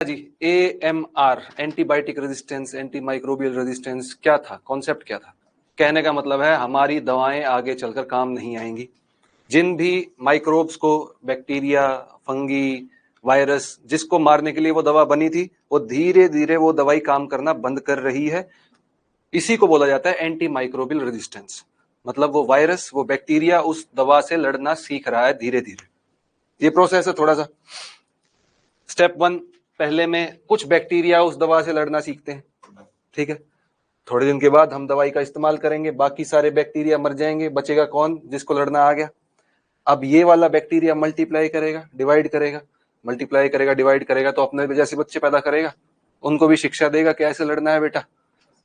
जी AMR, antibiotic resistance, anti microbial resistance, क्या था concept, क्या था? कहने का मतलब है हमारी दवाएं आगे चलकर काम नहीं आएंगी। जिन भी माइक्रोब्स को, बैक्टीरिया, फंगी, वायरस, जिसको मारने के लिए वो दवा बनी थी, वो धीरे धीरे वो दवाई काम करना बंद कर रही है। इसी को बोला जाता है एंटी माइक्रोबियल रेजिस्टेंस। मतलब वो वायरस, वो बैक्टीरिया उस दवा से लड़ना सीख रहा है धीरे धीरे। ये प्रोसेस है थोड़ा सा। स्टेप 1, पहले में कुछ बैक्टीरिया उस दवा से लड़ना सीखते हैं, ठीक है। थोड़े दिन के बाद हम दवाई का इस्तेमाल करेंगे, बाकी सारे बैक्टीरिया मर जाएंगे, बचेगा कौन? जिसको लड़ना आ गया। अब ये वाला बैक्टीरिया मल्टीप्लाई करेगा, डिवाइड करेगा, मल्टीप्लाई करेगा, डिवाइड करेगा, तो अपने जैसे बच्चे पैदा करेगा, उनको भी शिक्षा देगा कैसे लड़ना है बेटा।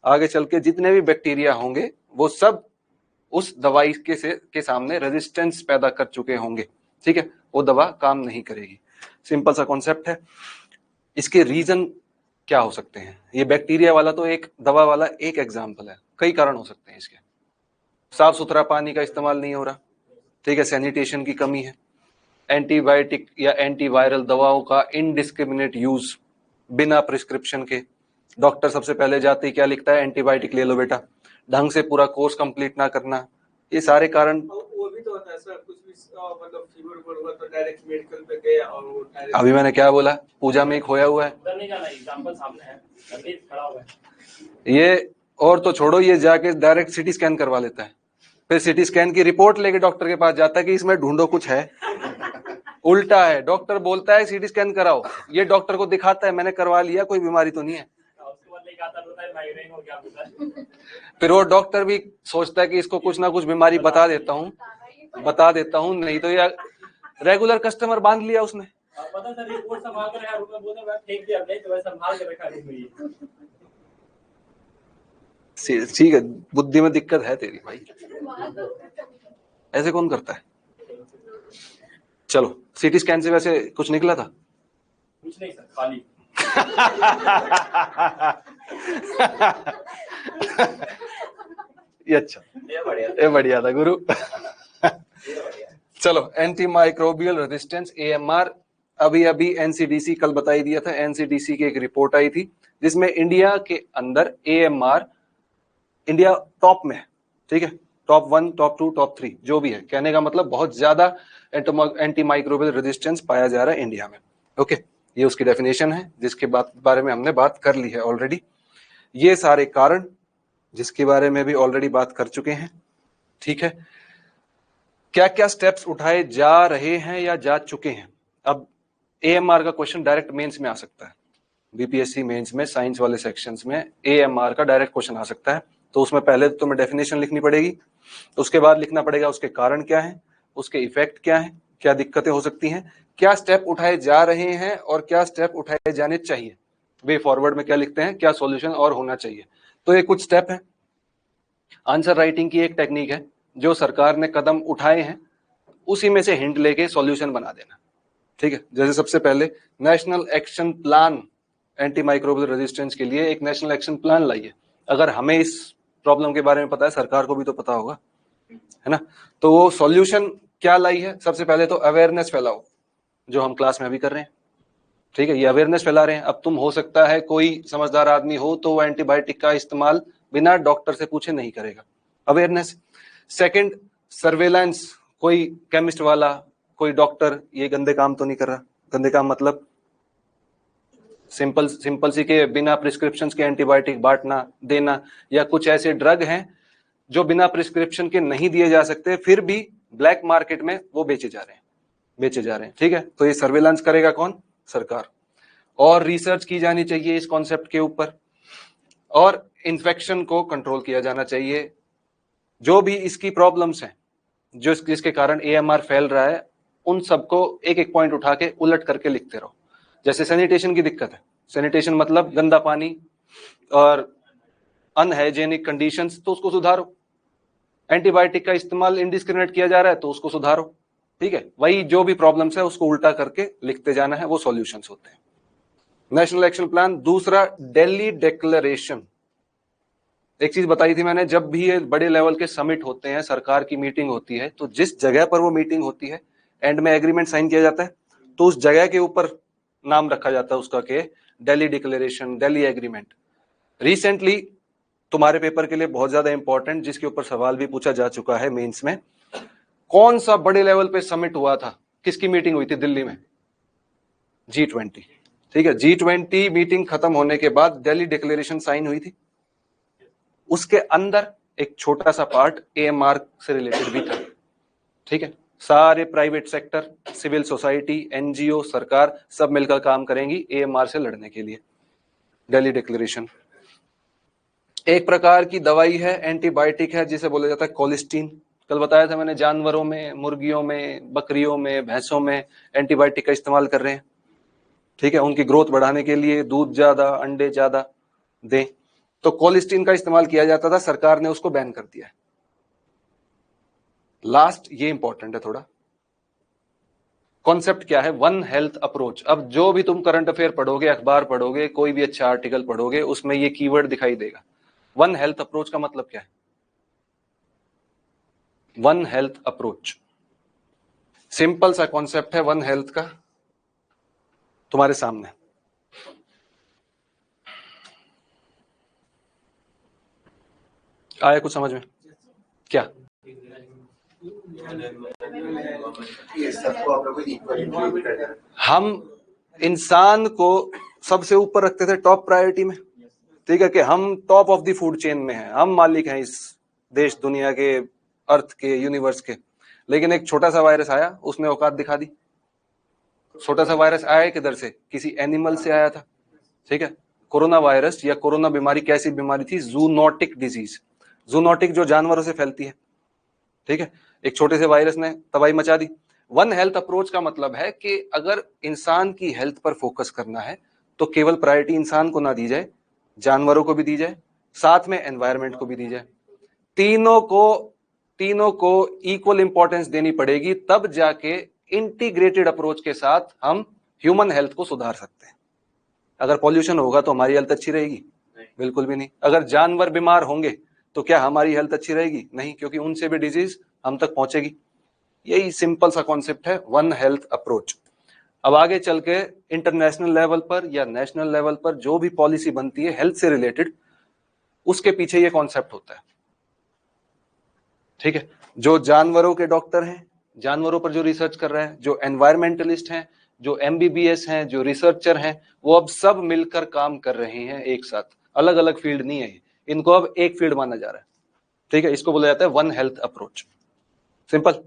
आगे चल के जितने भी बैक्टीरिया होंगे वो सब उस दवाई के सामने रेजिस्टेंस पैदा कर चुके होंगे, ठीक है। वो दवा काम नहीं करेगी। सिंपल सा कॉन्सेप्ट है। इसके रीजन क्या हो सकते हैं? ये बैक्टीरिया वाला तो एक दवा वाला एक एग्जाम्पल है, कई कारण हो सकते हैं इसके। साफ सुथरा पानी का इस्तेमाल नहीं हो रहा, ठीक है, सैनिटेशन की कमी है, एंटीबायोटिक या एंटीवायरल दवाओं का इनडिस्क्रिमिनेट यूज बिना प्रिस्क्रिप्शन के। डॉक्टर सबसे पहले जाते ही क्या लिखता है? एंटीबायोटिक ले लो बेटा। ढंग से पूरा कोर्स कंप्लीट ना करना, ये सारे कारण। वो भी तो होता है सर, कुछ भी मतलब फीवर हुआ तो डायरेक्ट मेडिकल पे गए और वो डायरेक्ट। अभी मैंने क्या बोला? पूजा में खोया हुआ है, नहीं जाना, एग्जांपल सामने है, अभी खड़ा हुआ है ये। और तो छोड़ो, ये जाके डायरेक्ट सीटी स्कैन करवा लेता है, फिर सीटी स्कैन की रिपोर्ट लेके डॉक्टर के पास जाता है कि इसमें ढूंढो कुछ है। उल्टा है, डॉक्टर बोलता है सीटी स्कैन कराओ, ये डॉक्टर को दिखाता है मैंने करवा लिया, कोई बीमारी तो नहीं है। फिर वो डॉक्टर भी सोचता है कि इसको कुछ ना कुछ बीमारी बता देता हूँ, नहीं तो ये रेगुलर कस्टमर बांध लिया उसने। पता सर, रिपोर्ट संभाल कर यार मैं बोलता मैं फेंक दिया, नहीं तो मैं संभाल के रखा नहीं। ठीक है, बुद्धि में दिक्कत है तेरी भाई, ऐसे कौन करता है? चलो, सीटी स्कैन से वैसे कुछ निकला था? कुछ नहीं सर, खाली। ये अच्छा, ये बढ़िया था गुरु। चलो, एंटी माइक्रोबियल रेजिस्टेंस AMR, अभी अभी एनसीडीसी कल बताई दिया था, एनसीडीसी की एक रिपोर्ट आई थी जिसमें इंडिया के अंदर AMR, इंडिया टॉप में है, ठीक है। टॉप 1, टॉप 2, टॉप 3 जो भी है, कहने का मतलब बहुत ज्यादा एंटी माइक्रोबियल रेजिस्टेंस पाया जा रहा है इंडिया में। ओके, ये उसकी डेफिनेशन है जिसके बारे में हमने बात कर ली है ऑलरेडी। ये सारे कारण जिसके बारे में भी ऑलरेडी बात कर चुके हैं, ठीक है। क्या क्या स्टेप्स उठाए जा रहे हैं या जा चुके हैं? अब AMR का क्वेश्चन डायरेक्ट मेंस में आ सकता है, बीपीएससी मेंस में साइंस वाले सेक्शंस में AMR का डायरेक्ट क्वेश्चन आ सकता है। तो उसमें पहले तो तुम्हें डेफिनेशन लिखनी पड़ेगी, तो उसके बाद लिखना पड़ेगा उसके कारण क्या है, उसके इफेक्ट क्या है, क्या दिक्कतें हो सकती हैं, क्या स्टेप उठाए जा रहे हैं और क्या स्टेप उठाए जाने चाहिए। वे फॉरवर्ड में क्या लिखते हैं, क्या सॉल्यूशन और होना चाहिए। तो ये कुछ स्टेप है। आंसर राइटिंग की एक टेक्निक है, जो सरकार ने कदम उठाए हैं उसी में से हिंट लेके सॉल्यूशन बना देना, ठीक है। जैसे सबसे पहले national action plan anti microbial resistance के लिए एक नेशनल एक्शन प्लान लाइए। अगर हमें इस प्रॉब्लम के बारे में पता है, सरकार को भी तो पता होगा, है ना। तो वो सॉल्यूशन क्या लाई है? सबसे पहले तो अवेयरनेस फैलाओ, जो हम क्लास में अभी कर रहे हैं, ठीक है। ये अवेयरनेस फैला रहे हैं। अब तुम, हो सकता है कोई समझदार आदमी हो तो वो एंटीबायोटिक का इस्तेमाल बिना डॉक्टर से पूछे नहीं करेगा, अवेयरनेस। सेकंड, सर्वेलेंस, कोई केमिस्ट वाला, कोई डॉक्टर ये गंदे काम तो नहीं कर रहा। गंदे काम मतलब सिंपल सी के बिना प्रिस्क्रिप्शन के एंटीबायोटिक बांटना देना, या कुछ ऐसे ड्रग हैं जो बिना प्रिस्क्रिप्शन के नहीं दिए जा सकते, फिर भी ब्लैक मार्केट में वो बेचे जा रहे हैं, ठीक है। तो ये सर्वेलेंस करेगा कौन? सरकार। और रिसर्च की जानी चाहिए इस कॉन्सेप्ट के ऊपर, और इन्फेक्शन को कंट्रोल किया जाना चाहिए। जो भी इसकी प्रॉब्लम्स हैं, जो जिसके कारण AMR फैल रहा है, उन सबको एक एक पॉइंट उठा के उलट करके लिखते रहो। जैसे सैनिटेशन की दिक्कत है, सैनिटेशन मतलब गंदा पानी और अनहाइजेनिक कंडीशंस, तो उसको सुधारो। एंटीबायोटिक का इस्तेमाल इंडिस्क्रिमिनेट किया जा रहा है, तो उसको सुधारो, ठीक है। वही जो भी प्रॉब्लम्स है उसको उल्टा करके लिखते जाना है, वो सॉल्यूशंस होते हैं। National action plan. दूसरा, दिल्ली डिक्लेरेशन। एक चीज बताई थी मैंने, जब भी ये बड़े लेवल के समिट होते हैं, सरकार की मीटिंग होती है, तो जिस जगह पर वो मीटिंग होती है, एंड में एग्रीमेंट साइन किया जाता है, तो उस जगह के ऊपर नाम रखा जाता है उसका कि Delhi declaration, Delhi agreement. Recently तुम्हारे पेपर के लिए बहुत ज्यादा इंपॉर्टेंट, जिसके ऊपर सवाल भी पूछा जा चुका है मेंस में, कौन सा बड़े लेवल पे समिट हुआ था, किसकी मीटिंग हुई थी दिल्ली में? G20। ठीक है, G20 मीटिंग खत्म होने के बाद दिल्ली डिक्लेरेशन साइन हुई थी। उसके अंदर एक छोटा सा पार्ट AMR से रिलेटेड भी था। ठीक है, सारे private sector, civil society, NGO, सरकार सब मिलकर काम करेंगी AMR से लड़ने के लिए। दिल्ली डिक्लेरेशन एक प्रकार की दवाई है, एंटीबायोटिक है, जिसे बोला जाता है कोलिस्टीन। कल बताया था मैंने, जानवरों में, मुर्गियों में, बकरियों में, भैंसों में एंटीबायोटिक का इस्तेमाल कर रहे हैं। ठीक है, उनकी ग्रोथ बढ़ाने के लिए, दूध ज्यादा, अंडे ज्यादा दें, तो कोलिस्टीन का इस्तेमाल किया जाता था, सरकार ने उसको बैन कर दिया है। लास्ट, ये इंपॉर्टेंट है थोड़ा, कॉन्सेप्ट क्या है? One health approach. अब जो भी तुम करंट अफेयर पढ़ोगे, अखबार पढ़ोगे, कोई भी अच्छा आर्टिकल पढ़ोगे, उसमें ये कीवर्ड दिखाई देगा। वन हेल्थ अप्रोच का मतलब क्या है? वन हेल्थ अप्रोच सिंपल सा कॉन्सेप्ट है वन हेल्थ का, तुम्हारे सामने। आया कुछ समझ में? क्या? हम इंसान को सबसे ऊपर रखते थे, टॉप प्रायोरिटी में। ठीक है, कि हम top of the food chain में हैं, हम मालिक हैं इस देश, दुनिया के, अर्थ के, यूनिवर्स के। लेकिन एक छोटा सा वायरस आया, उसने औकात दिखा दी। छोटा सा वायरस आया किधर से? किसी एनिमल से आया था। ठीक है, कोरोना वायरस या कोरोना बीमारी कैसी बीमारी थी? Zoonotic disease. जूनोटिक जो जानवरों से फैलती है। ठीक है, एक छोटे से वायरस ने तबाही मचा दी। वन हेल्थ अप्रोच का मतलब है कि अगर इंसान की हेल्थ पर फोकस करना है तो केवल प्रायोरिटी इंसान को ना दी जाए, जानवरों को भी दी जाए, साथ में एनवायरमेंट को भी दी जाए। तीनों को इक्वल इंपॉर्टेंस देनी पड़ेगी, तब जाके इंटीग्रेटेड अप्रोच के साथ हम ह्यूमन हेल्थ को सुधार सकते हैं। अगर पॉल्यूशन होगा तो हमारी हेल्थ अच्छी रहेगी? बिल्कुल भी नहीं। अगर जानवर बीमार होंगे तो क्या हमारी हेल्थ अच्छी रहेगी? नहीं, क्योंकि उनसे भी डिजीज हम तक पहुंचेगी। यही सिंपल सा कॉन्सेप्ट है वन हेल्थ अप्रोच। अब आगे चल के इंटरनेशनल लेवल पर या नेशनल लेवल पर जो भी पॉलिसी बनती है हेल्थ से रिलेटेड, उसके पीछे ये कॉन्सेप्ट होता है। ठीक है, जो जानवरों के डॉक्टर हैं, जानवरों पर जो रिसर्च कर रहे हैं, जो एनवायरमेंटलिस्ट हैं, जो MBBS हैं, जो रिसर्चर हैं, वो अब सब मिलकर काम कर रहे हैं एक साथ। अलग अलग फील्ड नहीं है, इनको अब एक फील्ड माना जा रहा है। ठीक है, इसको बोला जाता है वन हेल्थ अप्रोच। सिंपल।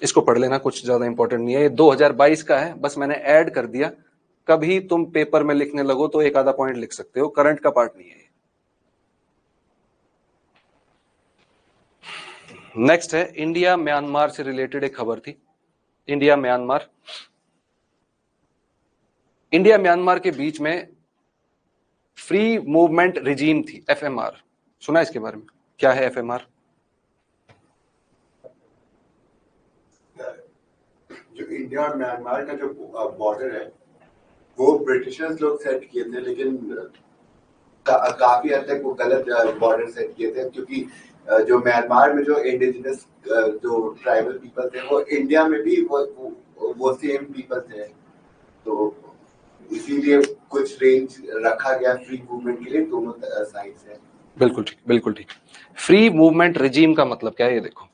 इसको पढ़ लेना, कुछ ज्यादा इंपॉर्टेंट नहीं है। ये 2022 का है, बस मैंने ऐड कर दिया। कभी तुम पेपर में लिखने लगो तो एक आधा पॉइंट लिख सकते हो, करंट का पार्ट नहीं है। नेक्स्ट है इंडिया म्यांमार से रिलेटेड एक खबर थी। इंडिया म्यांमार के बीच में फ्री मूवमेंट रिजीम थी, FMR। सुना इसके बारे में? क्या है FMR? जो इंडिया और म्यांमार का जो बॉर्डर है वो ब्रिटिशर्स लोग सेट किए थे, लेकिन काफी हद तक वो गलत बॉर्डर सेट किए थे, क्योंकि जो म्यांमार में जो इंडिजिनस जो ट्राइबल पीपल थे वो इंडिया में भी वो सेम पीपल थे, तो इसीलिए कुछ रेंज रखा गया फ्री मूवमेंट के लिए दोनों साइड से। बिल्कुल ठीक, बिल्कुल ठीक। फ्री मूवमेंट रिजीम का मतलब क्या है? ये देखो,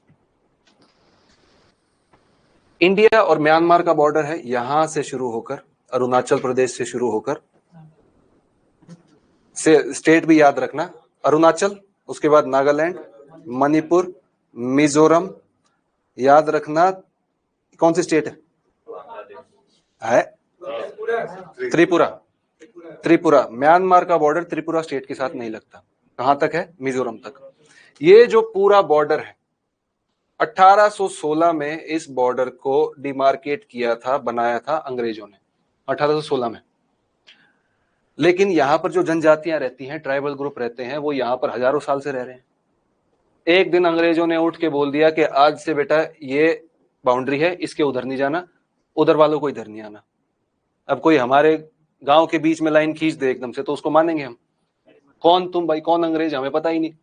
इंडिया और म्यांमार का बॉर्डर है, यहां से शुरू होकर अरुणाचल प्रदेश से शुरू होकर, से स्टेट भी याद रखना, अरुणाचल, उसके बाद नागालैंड, मणिपुर, मिजोरम, याद रखना कौन सी स्टेट है? त्रिपुरा। म्यांमार का बॉर्डर त्रिपुरा स्टेट के साथ नहीं लगता। कहां तक है? मिजोरम तक। ये जो पूरा बॉर्डर है, 1816 में इस बॉर्डर को डिमार्केट किया था, बनाया था अंग्रेजों ने 1816 में। लेकिन यहां पर जो जनजातियां रहती हैं, ट्राइबल ग्रुप रहते हैं, वो यहां पर हजारों साल से रह रहे हैं। एक दिन अंग्रेजों ने उठ के बोल दिया कि आज से बेटा ये बाउंड्री है, इसके उधर नहीं जाना, उधर वालों को इधर नहीं आना। अब कोई हमारे गांव के बीच में लाइन खींच दे एकदम से, तो उसको मानेंगे हम? कौन तुम भाई, कौन अंग्रेज, हमें पता ही नहीं।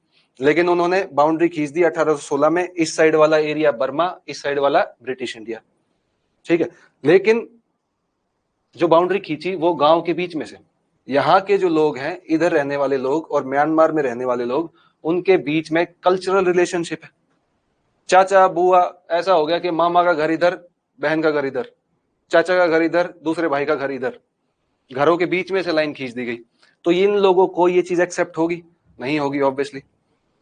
लेकिन उन्होंने बाउंड्री खींच दी 1816 में। इस साइड वाला एरिया बर्मा, इस साइड वाला ब्रिटिश इंडिया। ठीक है, लेकिन जो बाउंड्री खींची वो गांव के बीच में से, यहाँ के जो लोग हैं, इधर रहने वाले लोग और म्यांमार में रहने वाले लोग, उनके बीच में कल्चरल रिलेशनशिप है। चाचा बुआ, ऐसा हो गया कि मामा का घर इधर, बहन का घर इधर, चाचा का घर इधर, दूसरे भाई का घर इधर, घरों के बीच में से लाइन खींच दी गई। तो इन लोगों को ये चीज एक्सेप्ट होगी? नहीं होगी ऑब्वियसली।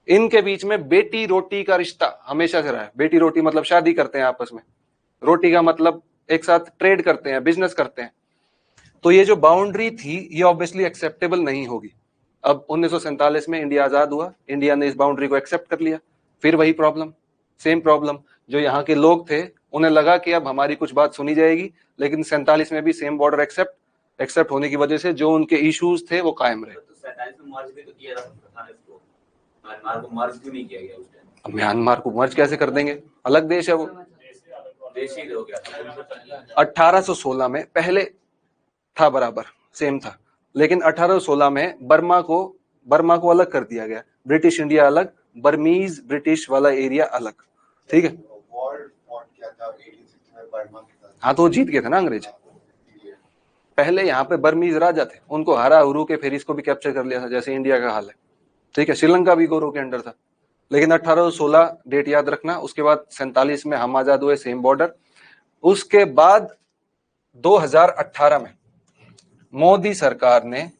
इनके बीच में बेटी रोटी का रिश्ता हमेशा से रहा है। बेटी रोटी मतलब शादी करते हैं आपस में, रोटी का मतलब एक साथ ट्रेड करते हैं, बिजनेस करते हैं। तो ये जो बाउंड्री थी ये ऑब्वियसली एक्सेप्टेबल नहीं होगी। अब 1947 में इंडिया आजाद हुआ, इंडिया ने इस बाउंड्री को एक्सेप्ट कर लिया, फिर वही प्रॉब्लम, सेम प्रॉब्लम। जो यहाँ के लोग थे उन्हें लगा कि अब हमारी कुछ बात सुनी जाएगी, लेकिन 47 में भी सेम बॉर्डर एक्सेप्ट होने की वजह से जो उनके इश्यूज थे वो कायम रहे। तो 47 में मर्ज भी तो किया जा सकता था इसको, म्यांमार को मर्ज क्यों नहीं किया गया उस टाइम? अब म्यांमार को मर्ज कैसे कर देंगे, अलग देश है वो। देश ही हो गया था। 1816 में पहले था, बराबर सेम था, लेकिन 1816 में बर्मा को अलग कर दिया गया। ब्रिटिश इंडिया अलग, बर्मीज ब्रिटिश वाला एरिया अलग, ठीक है। वॉर फॉट किया था 1860 में बर्मा के साथ। हाँ, तो वो जीत गए थे ना अंग्रेज। पहले यहाँ पे बर्मीज राजा थे, उनको हरा हुरू के फिर इसको भी कैप्चर कर लिया था, जैसे इंडिया का हाल है, ठीक है। श्रीलंका भी गौरव के अंडर था, लेकिन 1816 डेट याद रखना। उसके बाद 47 में हम आजाद हुए, सेम बॉर्डर। उसके बाद 2018 में मोदी सरकार ने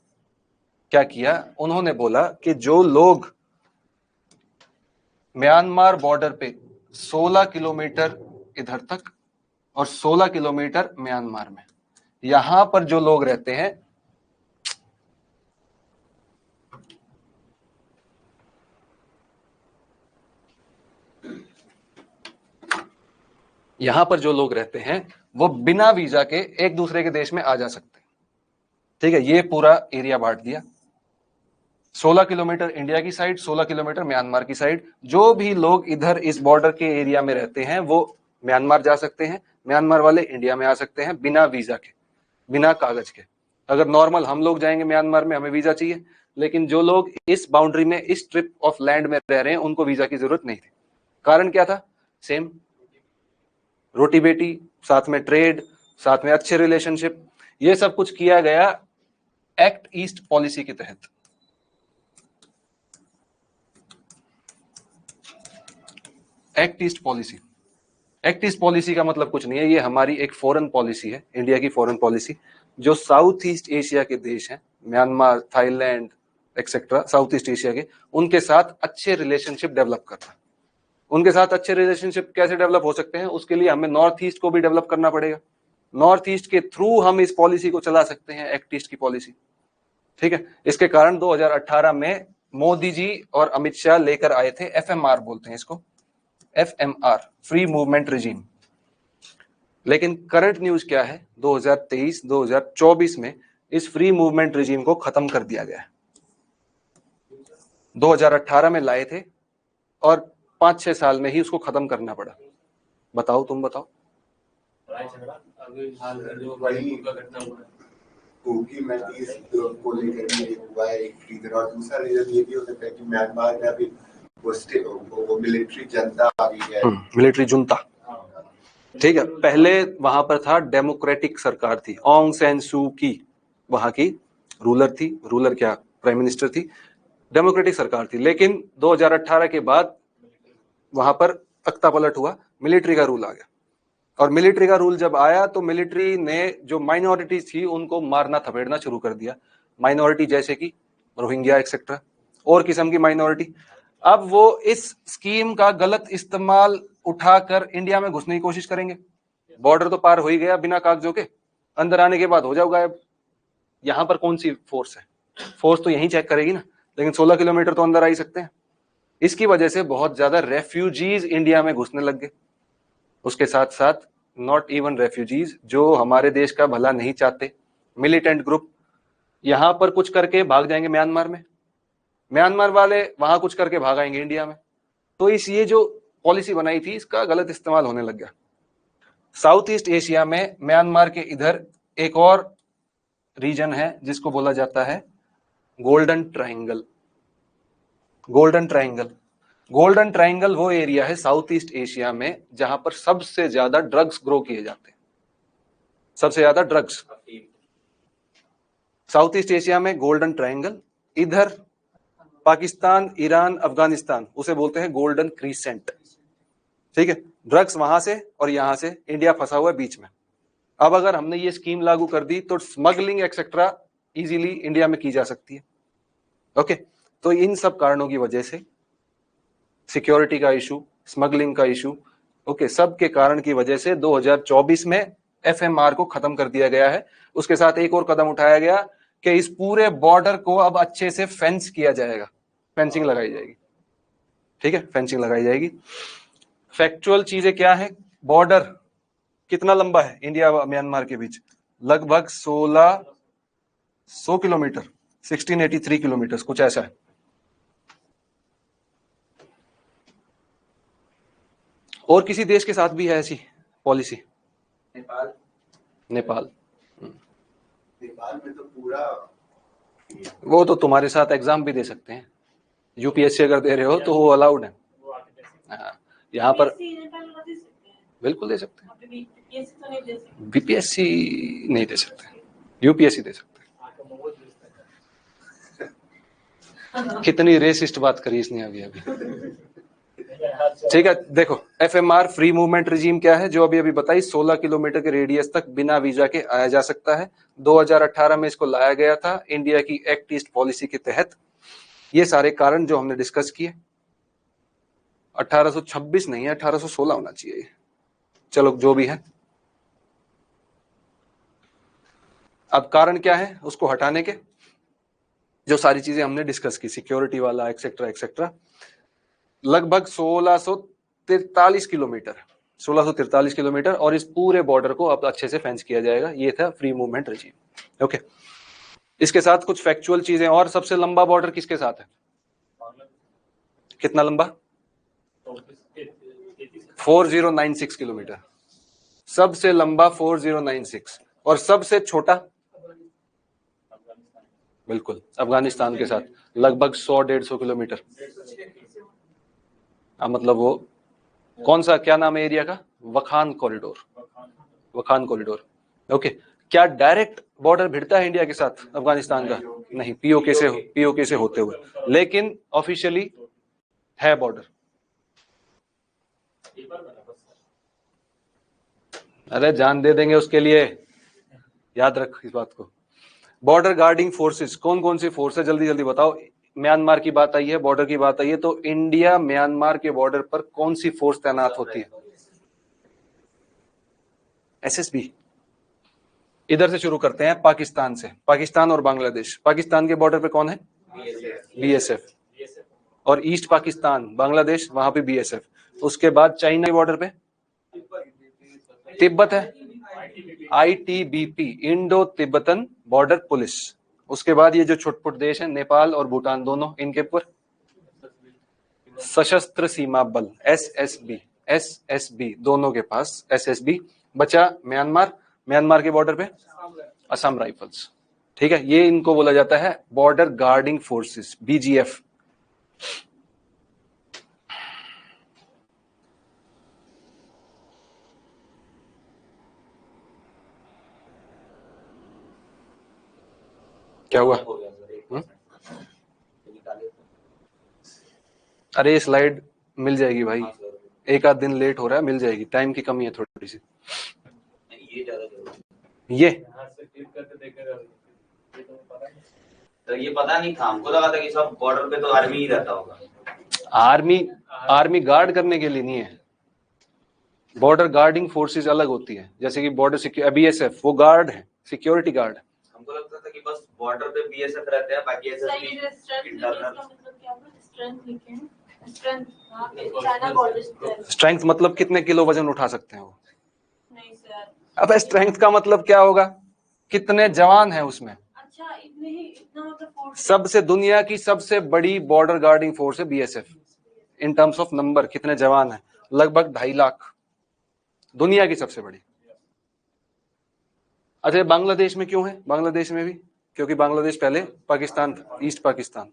क्या किया, उन्होंने बोला कि जो लोग म्यांमार बॉर्डर पे 16 किलोमीटर इधर तक और 16 किलोमीटर म्यांमार में, यहां पर जो लोग रहते हैं, यहां पर जो लोग रहते हैं वो बिना वीजा के एक दूसरे के देश में आ जा सकते हैं, ठीक है। ये पूरा एरिया बांट दिया, 16 किलोमीटर इंडिया की साइड, 16 किलोमीटर म्यांमार की साइड। जो भी लोग इधर इस बॉर्डर के एरिया में रहते हैं वो म्यांमार जा सकते हैं, म्यांमार वाले इंडिया में आ सकते हैं बिना वीजा के, बिना कागज के। अगर नॉर्मल हम लोग जाएंगे म्यांमार में, हमें वीजा चाहिए, लेकिन जो लोग इस बाउंड्री में, इस स्ट्रिप ऑफ लैंड में रह रहे हैं, उनको वीजा की जरूरत नहीं थी। कारण क्या था? सेम, रोटी बेटी, साथ में ट्रेड, साथ में अच्छे रिलेशनशिप। ये सब कुछ किया गया एक्ट ईस्ट पॉलिसी के तहत। Act east policy, act east policy का मतलब कुछ नहीं है, ये हमारी एक फॉरेन पॉलिसी है, इंडिया की फॉरेन पॉलिसी, जो साउथ ईस्ट एशिया के देश हैं, Myanmar, Thailand etcetera, south east Asia के, उनके साथ अच्छे रिलेशनशिप डेवलप करना। उनके साथ अच्छे रिलेशनशिप कैसे डेवलप हो सकते हैं? उसके लिए हमें नॉर्थ ईस्ट को भी डेवलप करना पड़ेगा। नॉर्थ ईस्ट के थ्रू हम इस पॉलिसी को चला सकते हैं, एक्ट ईस्ट की पॉलिसी, ठीक है। इसके कारण 2018 में मोदी जी और अमित शाह लेकर आए थे, FMR बोलते हैं इसको, FMR, फ्री मूवमेंट रिजीम। लेकिन करंट न्यूज क्या है? 2023-2024 में इस फ्री मूवमेंट रिजीम को खत्म कर दिया गया है। 2018 में लाए थे और 5-6 साल में ही उसको खत्म करना पड़ा। बताओ, तुम बताओ। क्योंकि मैं इस को लेकर भी हुआ है एक रीजन, और दूसरा रीजन ये भी हो सकता है कि म्यांमार में अभी वो मिलिट्री जनता आ गई है, मिलिट्री जुंता, ठीक है। पहले वहां पर था डेमोक्रेटिक सरकार थी, ऑंग सैन सू की वहां की रूलर थी, रूलर क्या, प्राइम मिनिस्टर थी, डेमोक्रेटिक सरकार थी। लेकिन 2018 के बाद वहां पर तख्ता पलट हुआ, मिलिट्री का रूल आ गया। और मिलिट्री का रूल जब आया तो मिलिट्री ने जो माइनॉरिटीज थी उनको मारना थपेड़ना शुरू कर दिया। माइनॉरिटी जैसे कि रोहिंग्या एक्सेट्रा, और किस्म की माइनॉरिटी। अब वो इस स्कीम का गलत इस्तेमाल उठाकर इंडिया में घुसने की कोशिश करेंगे। बॉर्डर तो पार हो ही गया बिना कागजों के, अंदर आने के बाद हो जाओ गायब। यहां पर कौन सी फोर्स है? फोर्स तो यही चेक करेगी ना, लेकिन 16 किलोमीटर तो अंदर आ ही सकते हैं। इसकी वजह से बहुत ज्यादा रेफ्यूजीज इंडिया में घुसने लग गए। उसके साथ साथ नॉट इवन रेफ्यूजीज, जो हमारे देश का भला नहीं चाहते, मिलिटेंट ग्रुप यहां पर कुछ करके भाग जाएंगे म्यांमार में, म्यांमार वाले वहां कुछ करके भाग आएंगे इंडिया में। तो इस ये जो पॉलिसी बनाई थी इसका गलत इस्तेमाल होने लग गया। साउथ ईस्ट एशिया में म्यांमार के इधर एक और रीजन है जिसको बोला जाता है golden triangle. Golden triangle, golden triangle वो एरिया है साउथ ईस्ट एशिया में जहां पर सबसे ज्यादा ड्रग्स ग्रो किए जाते हैं। सबसे ज्यादा ड्रग्स। अफीम। साउथ ईस्ट एशिया में गोल्डन ट्रायंगल, इधर पाकिस्तान, ईरान, अफगानिस्तान, उसे बोलते हैं गोल्डन क्रीसेंट। ठीक है, ड्रग्स वहां से और यहां से, इंडिया फंसा हुआ है बीच में। अब अगर हमने ये स्कीम लागू कर दी तो स्मगलिंग एक्सेट्रा इजीली इंडिया में की जा सकती है। ओके, तो इन सब कारणों की वजह से सिक्योरिटी का इशू, स्मगलिंग का इशू, ओके, सब के कारण की वजह से 2024 में एफएमआर को खत्म कर दिया गया है। उसके साथ एक और कदम उठाया गया कि इस पूरे बॉर्डर को अब अच्छे से फेंस किया जाएगा, फेंसिंग लगाई जाएगी। ठीक है, फेंसिंग लगाई जाएगी। फैक्चुअल चीजें क्या है, बॉर्डर कितना लंबा है इंडिया व म्यांमार के बीच? लगभग 1600 किलोमीटर, 1683 किलोमीटर, कुछ ऐसा है। और किसी देश के साथ भी है ऐसी पॉलिसी? नेपाल। नेपाल। नेपाल में तो पूरा वो तो तुम्हारे साथ एग्जाम भी दे सकते हैं, यूपीएससी अगर दे रहे हो तो वो अलाउड है। हाँ, यहाँ पर बिल्कुल दे सकते हैं, बीपीएससी नहीं दे सकते, यूपीएससी दे सकते हैं। कितनी रेसिस्ट बात करी इसने अभी अभी। ठीक है, देखो एफएमआर फ्री मूवमेंट रिजीम क्या है, जो अभी अभी बताई, 16 किलोमीटर के रेडियस तक बिना वीजा के आया जा सकता है। 2018 में इसको लाया गया था इंडिया की एक्ट ईस्ट पॉलिसी के तहत। ये सारे कारण जो हमने डिस्कस किए, 1826 नहीं है, 1816 होना चाहिए। चलो जो भी है, अब कारण क्या है उसको हटाने के, जो सारी चीजें हमने डिस्कस की, सिक्योरिटी वाला एक्सेट्रा एक्सेट्रा, लगभग 1643 किलोमीटर, 1643 किलोमीटर, और इस पूरे बॉर्डर को अब अच्छे से फेंस किया जाएगा। ये था फ्री मूवमेंट रिजीम। ओके, इसके साथ कुछ फैक्चुअल चीजें और। सबसे लंबा बॉर्डर किसके साथ है? कितना लंबा? 4096 किलोमीटर, सबसे लंबा 4096। और सबसे छोटा? बिल्कुल अफगानिस्तान के साथ, लगभग 100-150 किलोमीटर। मतलब वो कौन सा, क्या नाम है एरिया का? वखान कॉरिडोर, वखान कॉरिडोर। ओके, क्या डायरेक्ट बॉर्डर भिड़ता है इंडिया के साथ अफगानिस्तान का? नहीं, पीओके से होते हुए, लेकिन ऑफिशियली है बॉर्डर। अरे जान दे देंगे उसके लिए, याद रख इस बात को। बॉर्डर गार्डिंग फोर्सेस, कौन कौन सी फोर्स है, जल्दी जल्दी बताओ। म्यांमार की बात आई है, बॉर्डर की बात आई है, तो इंडिया म्यांमार के बॉर्डर पर कौन सी फोर्स तैनात होती है? एसएसबी। इधर से शुरू करते हैं, पाकिस्तान से। पाकिस्तान और बांग्लादेश, पाकिस्तान के बॉर्डर पे कौन है? बीएसएफ। और ईस्ट पाकिस्तान बांग्लादेश, वहां पे बीएसएफ। उसके बाद चाइना के बॉर्डर पे तिब्बत है, ITBP, Indo Tibetan border police. उसके बाद ये जो छोटपुट देश है, नेपाल और भूटान, दोनों, इनके ऊपर सशस्त्र सीमा बल, एसएसबी, दोनों के पास एसएसबी। बचा म्यांमार, म्यांमार के बॉर्डर पे असम राइफल्स। ठीक है, ये इनको बोला जाता है बॉर्डर गार्डिंग फोर्सेस, बीजीएफ। क्या हुआ? अरे स्लाइड मिल जाएगी भाई, एक आध दिन लेट हो रहा है, मिल जाएगी, टाइम की कमी है थोड़ी सी। ये ज्यादा जरूरी, ये तो ये पता नहीं था, हमको लगा था कि सब बॉर्डर पे तो आर्मी ही रहता होगा। आर्मी गार्ड करने के लिए नहीं है, बॉर्डर गार्डिंग फोर्सेस अलग होती है। जैसे कि बॉर्डर बीएसएफ, वो गार्ड है, सिक्योरिटी गार्ड। हमको लगता था कि बस बॉर्डर पे बीएसएफ रहते हैं, बाकी एसएसबी इंटरनल। स्ट्रेंथ मतलब कितने किलो वजन उठा सकते हैं वो? नहीं सर। अब स्ट्रेंथ का मतलब क्या होगा? कितने जवान हैं उसमें? अच्छा, इतना मतलब फोर्स। सबसे, दुनिया की सबसे बड़ी बॉर्डर गार्डिंग फोर्स है BSF. In terms of number कितने जवान हैं? लगभग 2.5 लाख, दुनिया की सबसे बड़ी। अच्छा, बांग्लादेश में क्यों है? बांग्लादेश में भी क्योंकि बांग्लादेश पहले पाकिस्तान था, ईस्ट पाकिस्तान।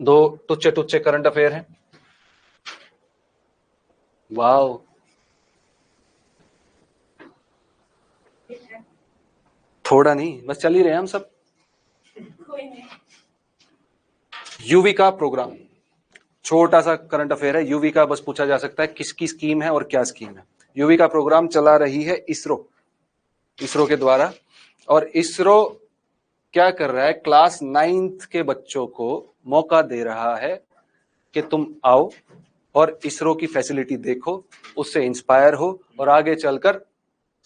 दो टुच्चे करंट अफेयर हैं। वाओ, थोड़ा नहीं, बस चल ही रहे हैं हम सब। कोई नहीं। यूविका प्रोग्राम, छोटा सा करंट अफेयर है। यूविका बस पूछा जा सकता है किसकी स्कीम है और क्या स्कीम है। यूविका प्रोग्राम चला रही है इसरो के द्वारा, और इसरो क्या कर रहा है, क्लास 9th के बच्चों को मौका दे रहा है कि तुम आओ और इसरो की फैसिलिटी देखो, उससे इंस्पायर हो और आगे चलकर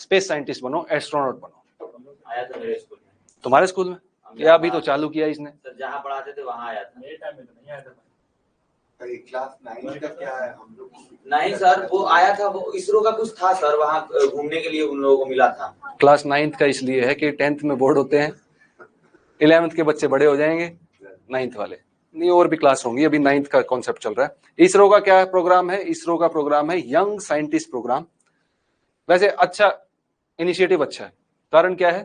स्पेस साइंटिस्ट बनो, एस्ट्रोनॉट बनो। आया था मेरे स्कूल में। तुम्हारे स्कूल में? या अभी तो चालू किया इसने। सर जहाँ पढ़ाते थे वहाँ आया था। मेरे टाइम में तो नहीं आया था। क्लास 9 का क्या है हम लोग? नहीं सर, वो आया था, वो इसरो का कुछ था सर, वहाँ घूमने के लिए उन लोगों को मिला था। क्लास 9th का इसलिए है कि 10th में बोर्ड होते हैं, 11th के बच्चे बड़े हो जाएंगे, 9th वाले नहीं, और भी क्लास होंगी, अभी 9th का कॉन्सेप्ट चल रहा है। इसरो का क्या प्रोग्राम है? इसरो का प्रोग्राम है यंग साइंटिस्ट प्रोग्राम। वैसे अच्छा इनिशिएटिव, अच्छा है। कारण क्या है?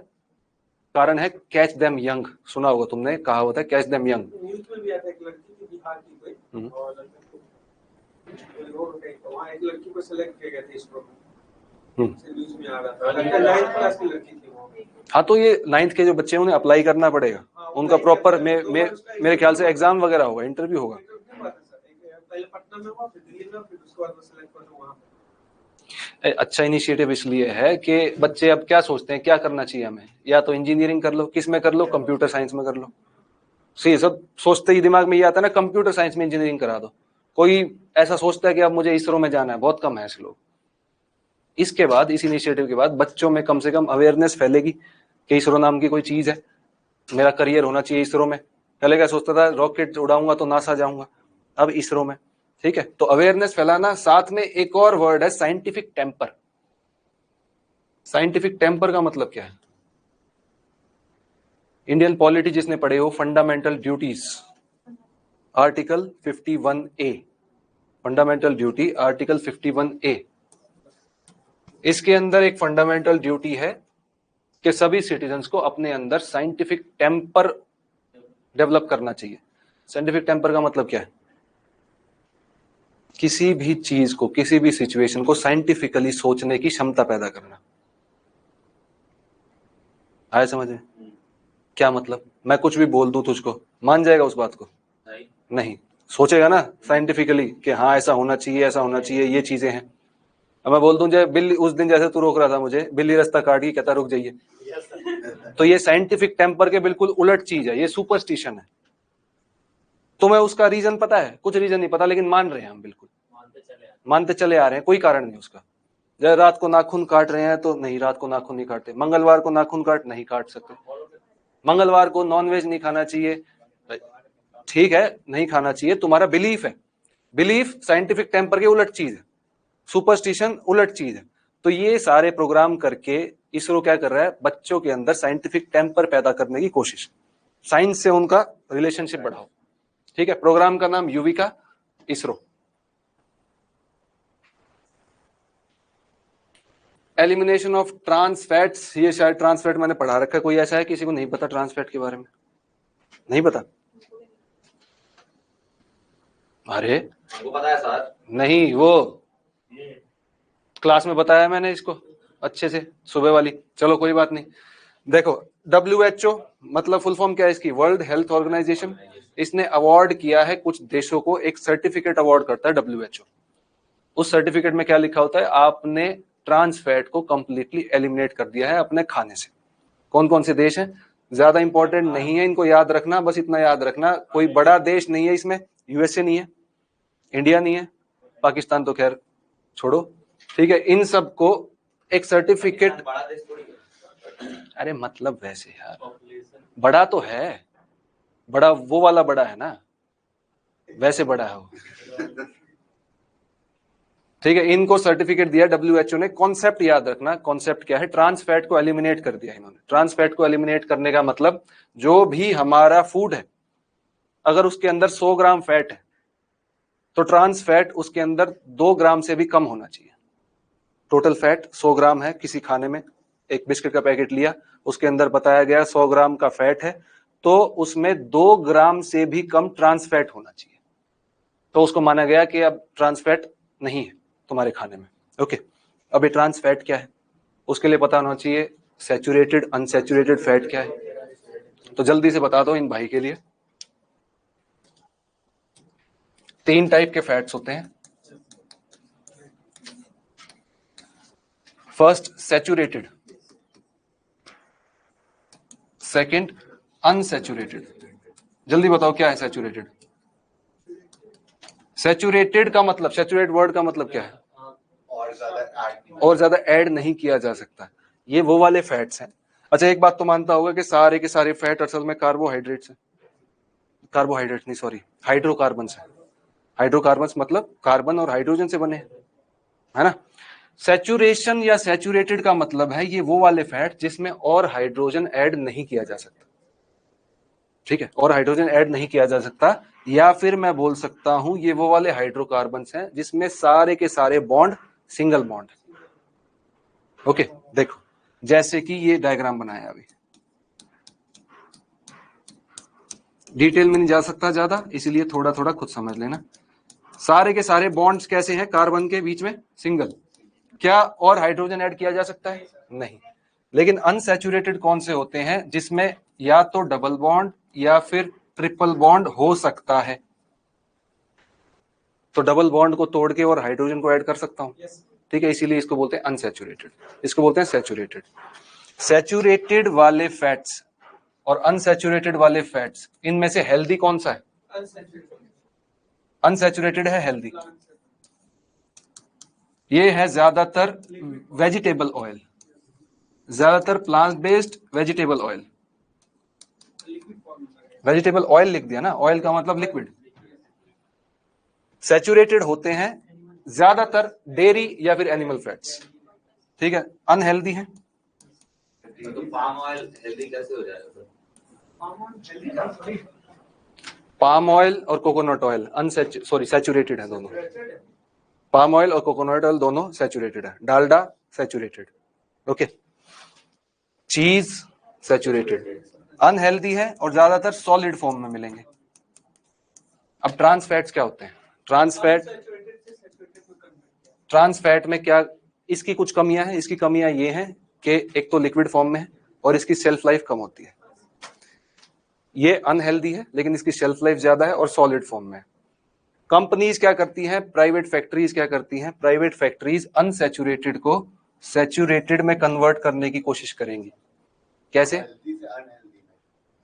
कारण है कैच देम यंग। सुना होगा तुमने, कहा होता है कैच देम यंग। न्यूज में भी आता है, एक लड़की थी बिहार की कोई, और वहाँ एक लड़की को सेलेक्ट किया गया था इसरो में, न्यूज में आ रहा था। 9th क्लास की लड़की थी वो। हाँ, तो ये 9th के जो बच्चे हैं उन्हें अप्लाई करना पड़ेगा, उनका प्रॉपर मेरे ख्याल से एग्जाम वगैरह होगा, इंटरव्यू होगा। पहले पटना में हुआ, फिर दिल्ली में, फिर उसके बाद वो सेलेक्ट हुआ वहाँ। अच्छा इनिशिएटिव इसलिए है कि बच्चे अब क्या सोचते हैं, क्या करना चाहिए हमें, या तो इंजीनियरिंग कर लो, किस में कर लो, कंप्यूटर साइंस में कर लो। सही, सब सोचते ही दिमाग में ये आता है ना, कंप्यूटर साइंस में इंजीनियरिंग करा दो। कोई ऐसा सोचता है कि अब मुझे इसरो में जाना है? बहुत कम है ऐसे लोग। इसके बाद, इस इनिशिएटिव के बाद बच्चों में कम से कम अवेयरनेस फैलेगी कि इसरो नाम की कोई चीज है, मेरा करियर होना चाहिए इसरो में। पहले क्या सोचता था, रॉकेट उड़ाऊंगा तो नासा जाऊंगा, अब इसरो में। ठीक है, तो अवेयरनेस फैलाना। साथ में एक और वर्ड है साइंटिफिक टेम्पर। साइंटिफिक टेम्पर का मतलब क्या है? इंडियन पॉलिटी जिसने पढ़े हो, fundamental duties article 51A, fundamental duty article 51A। इसके अंदर एक फंडामेंटल ड्यूटी है कि सभी सिटीजन्स को अपने अंदर साइंटिफिक टेम्पर डेवलप करना चाहिए। साइंटिफिक टेम्पर का मतलब क्या है? किसी भी चीज को, किसी भी सिचुएशन को साइंटिफिकली सोचने की क्षमता पैदा करना। आया समझ में? क्या मतलब? मैं कुछ भी बोल दूं तुझको, मान जाएगा उस बात को? नहीं, सोचेगा ना साइंटिफिकली कि हाँ ऐसा होना चाहिए, ऐसा होना चाहिए, ये चीजें हैं। अब मैं बोल दूं जय बिल्ली, उस दिन जैसे तू रोक रहा था मुझे, बिल्ली रास्ता काट गई, कहता रुक जाइए, तो ये साइंटिफिक टेम्पर के बिल्कुल उलट चीज है, ये सुपरस्टिशन है। तुम्हें उसका रीजन पता है? कुछ रीजन नहीं पता, लेकिन मान रहे हैं हम, बिल्कुल मानते चले आ रहे हैं, कोई कारण नहीं उसका। जब रात को नाखून काट रहे हैं तो नहीं, रात को नाखून नहीं काटते। मंगलवार को नाखून नहीं काट सकते। मंगलवार को नॉनवेज नहीं खाना चाहिए, ठीक है, नहीं खाना चाहिए, तुम्हारा बिलीफ है। बिलीफ साइंटिफिक टेम्पर के उलट चीज है, सुपरस्टिशन उलट चीज है। तो ये सारे प्रोग्राम करके इसरो क्या कर रहा है? बच्चों के अंदर साइंटिफिक टेम्पर पैदा करने की कोशिश, साइंस से उनका रिलेशनशिप बढ़ाओ। ठीक है, प्रोग्राम का नाम YUVIKA, ISRO. Elimination of trans fats, ये शायद ट्रांस फैट मैंने पढ़ा रखा है। कोई ऐसा है किसी को नहीं पता ट्रांस फैट के बारे में? नहीं पता? अरे वो पता है सर? नहीं, वो क्लास में बताया मैंने इसको अच्छे से, सुबह वाली। चलो कोई बात नहीं। देखो, WHO मतलब फुल फॉर्म क्या है इसकी? World Health Organization. इसने अवार्ड किया है कुछ देशों को, एक सर्टिफिकेट अवार्ड करता है WHO। उस सर्टिफिकेट में क्या लिखा होता है? आपने ट्रांस फैट को कंप्लीटली एलिमिनेट कर दिया है अपने खाने से। कौन कौन से देश हैं? ज्यादा इंपॉर्टेंट नहीं है, इनको याद रखना, बस इतना याद रखना, कोई बड़ा देश नहीं है इसमें। USA नहीं है, इंडिया नहीं है, पाकिस्तान तो खैर छोड़ो, ठीक है। इन सब को एक सर्टिफिकेट, बड़ा देश थोड़ी है। अरे मतलब वैसे यार, बड़ा तो है, बड़ा वो वाला बड़ा है ना, वैसे बड़ा है वो, ठीक है। इनको सर्टिफिकेट दिया WHO ने। कॉन्सेप्ट याद रखना, कॉन्सेप्ट क्या है? ट्रांस फैट को एलिमिनेट कर दिया इन्होंने। ट्रांस फैट को एलिमिनेट करने का मतलब, जो भी हमारा फूड है, अगर उसके अंदर 100 ग्राम फैट है, तो ट्रांस फैट उसके अंदर 2 ग्राम से भी कम होना चाहिए। टोटल फैट 100 ग्राम है किसी खाने में, एक बिस्किट का पैकेट लिया, उसके अंदर बताया गया 100 ग्राम का फैट है, तो उसमें 2 ग्राम से भी कम ट्रांस फैट होना चाहिए। तो उसको माना गया कि अब ट्रांस फैट नहीं है तुम्हारे खाने में। ओके, अब ये ट्रांस फैट क्या है? उसके लिए पता होना चाहिए सैचुरेटेड अनसैचुरेटेड फैट क्या है? तो जल्दी से बता दो इन भाई के लिए। 3 टाइप के फैट्स होते हैं। First saturated, second unsaturated. जल्दी बताओ क्या है सैचुरेटेड? सैचुरेटेड का मतलब, सैचुरेट वर्ड का मतलब क्या है? और ज्यादा ऐड नहीं किया जा सकता। ये वो वाले फैट्स हैं। अच्छा एक बात तो मानता होगा कि सारे के सारे फैट असल में कार्बोहाइड्रेट्स हैं। कार्बोहाइड्रेट नहीं, सॉरी, हाइड्रोकार्बन्स है। हाइड्रोकार्बन्स मतलब कार्बन और हाइड्रोजन से बने, है ना। सैचुरेशन या सैचुरेटेड का मतलब है ये वो वाले फैट जिसमें और हाइड्रोजन ऐड नहीं किया जा सकता। ठीक है, और हाइड्रोजन ऐड नहीं किया जा सकता। या फिर मैं बोल सकता हूं ये वो वाले हाइड्रोकार्बन्स हैं जिसमें सारे के सारे बॉन्ड सिंगल बॉन्ड। ओके, देखो जैसे कि ये डायग्राम बनाया अभी, डिटेल में नहीं जा सकता ज्यादा, इसलिए थोड़ा थोड़ा खुद समझ लेना। सारे के सारे बॉन्ड्स कैसे हैं? कार्बन के बीच में सिंगल। क्या और हाइड्रोजन ऐड किया जा सकता है? नहीं। लेकिन अनसैचुरेटेड कौन से होते हैं? जिसमें या तो डबल बॉन्ड या फिर ट्रिपल बॉन्ड हो सकता है। तो डबल बॉन्ड को तोड़ के और हाइड्रोजन को ऐड कर सकता हूं, ठीक है, इसीलिए इसको बोलते हैं अनसैचुरेटेड, इसको बोलते हैं सैचुरेटेड। सैचुरेटेड वाले फैट्स और अनसैचुरेटेड वाले फैट्स, इनमें से हेल्दी कौन सा है? अनसैचुरेटेड है हेल्दी। ये है ज्यादातर वेजिटेबल ऑयल, ज्यादातर plant based vegetable oil. Vegetable oil लिख दिया ना, ऑयल का मतलब लिक्विड। सैचुरेटेड होते हैं ज्यादातर डेयरी या फिर एनिमल फैट्स, ठीक है, अनहेल्दी है। तो पाम ऑयल हेल्दी कैसे हो जाएगा सर? पाम ऑयल और कोकोनट ऑयल सैचुरेटेड है दोनों। पाम ऑयल और कोकोनट ऑयल दोनों सैचुरेटेड है। Dalda saturated, okay. चीज सैचुरेटेड, अनहेल्दी है और ज्यादातर सॉलिड फॉर्म में मिलेंगे। अब ट्रांस फैट्स क्या होते हैं? ट्रांस फैट में क्या इसकी कुछ कमियां हैं? इसकी कमियां ये हैं कि एक तो लिक्विड फॉर्म में है और इसकी शेल्फ लाइफ कम होती है। ये अनहेल्दी है लेकिन इसकी शेल्फ लाइफ ज्यादा है और सॉलिड फॉर्म में है। कंपनीज क्या करती हैं? प्राइवेट फैक्ट्रीज क्या करती हैं? प्राइवेट फैक्ट्रीज अनसैचुरेटेड को सैचुरेटेड में कन्वर्ट करने की कोशिश करेंगी। कैसे?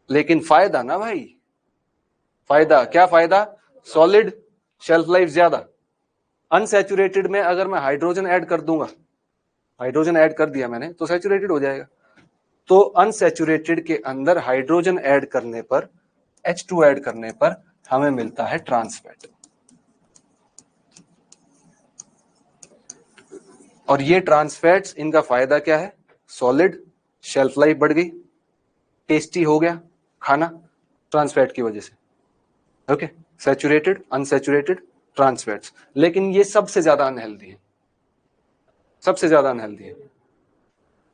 लेकिन फायदा ना भाई, फायदा क्या? फायदा सॉलिड, शेल्फ लाइफ ज्यादा। अनसैचुरेटेड में अगर मैं हाइड्रोजन ऐड कर दूंगा, हाइड्रोजन ऐड कर दिया मैंने, तो सैचुरेटेड हो जाएगा। तो अनसैचुरेटेड के अंदर हाइड्रोजन ऐड करने पर, H2 ऐड करने पर हमें मिलता है ट्रांस फैट। और ये ट्रांस फैट्स, इनका फायदा क्या है? सॉलिड, शेल्फ लाइफ बढ़ गई, टेस्टी हो गया खाना ट्रांस फैट की वजह से। Okay, saturated, unsaturated, trans fats. लेकिन ये सबसे ज्यादा अनहेल्दी है, सबसे ज्यादा अनहेल्दी है।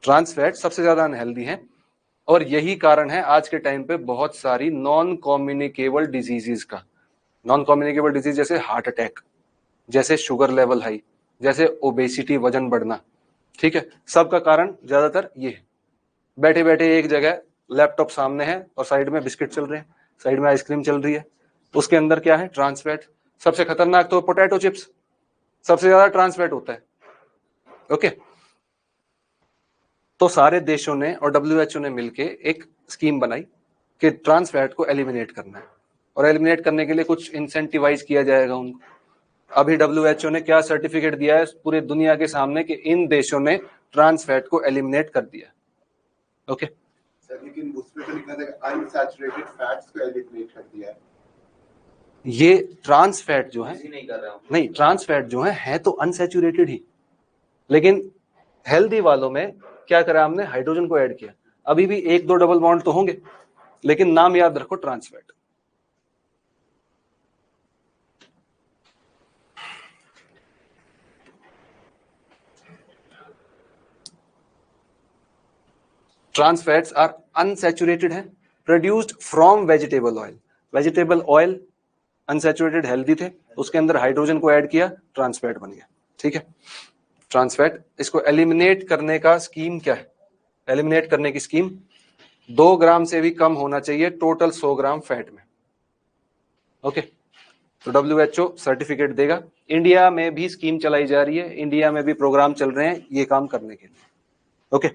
ट्रांस फैट सबसे ज्यादा अनहेल्दी है और यही कारण है आज के टाइम पे बहुत सारी नॉन कम्युनिकेबल डिजीजेस का। नॉन कम्युनिकेबल डिजीज जैसे हार्ट अटैक, जैसे शुगर लेवल हाई, जैसे ओबेसिटी, वजन बढ़ना, ठीक है, सबका कारण ज्यादातर ये है। बैठे बैठे एक जगह लैपटॉप सामने है और साइड में बिस्किट चल रहे हैं, साइड में आइसक्रीम चल रही है, उसके अंदर क्या है? Trans fat. सबसे खतरनाक तो पोटैटो चिप्स, सबसे ज्यादा ट्रांस फैट होता है। ओके, तो सारे देशों ने और WHO ने मिलके एक स्कीम बनाई कि ट्रांस फैट को एलिमिनेट करना है और एलिमिनेट करने के लिए कुछ इंसेंटिवाइज किया जाएगा उनको। अभी WHO ने क्या सर्टिफिकेट दिया है पूरे दुनिया के सामने कि इन देशों ने ट्रांस फैट को एलिमिनेट कर दिया। ओके सर, लेकिन उसमें तो लिखा था कि अनसैचुरेटेड फैट्स को एलिमिनेट कर दिया है। ये ट्रांस फैट जो है, नहीं कर रहा हूँ। नहीं, ट्रांस फैट जो है तो अनसैचुरेटेड ही, लेकिन हेल्दी वालों में क्या करा हमने? हाइड्रोजन को ऐड किया। अभी भी 1-2 डबल बॉन्ड तो होंगे, लेकिन नाम याद रखो trans fat. Trans fats are unsaturated है, produced from vegetable oil. Vegetable oil unsaturated healthy थे, उसके अंदर हाइड्रोजन को ऐड किया, ट्रांस फैट बन गया। ठीक है, ट्रांस फैट। इसको एलिमिनेट करने का स्कीम क्या है? एलिमिनेट करने की स्कीम, 2 ग्राम से भी कम होना चाहिए टोटल 100 ग्राम फैट में। ओके, तो WHO सर्टिफिकेट देगा। इंडिया में भी स्कीम चलाई जा रही है, इंडिया में भी प्रोग्राम चल रहे हैं ये काम करने के लिए। ओके।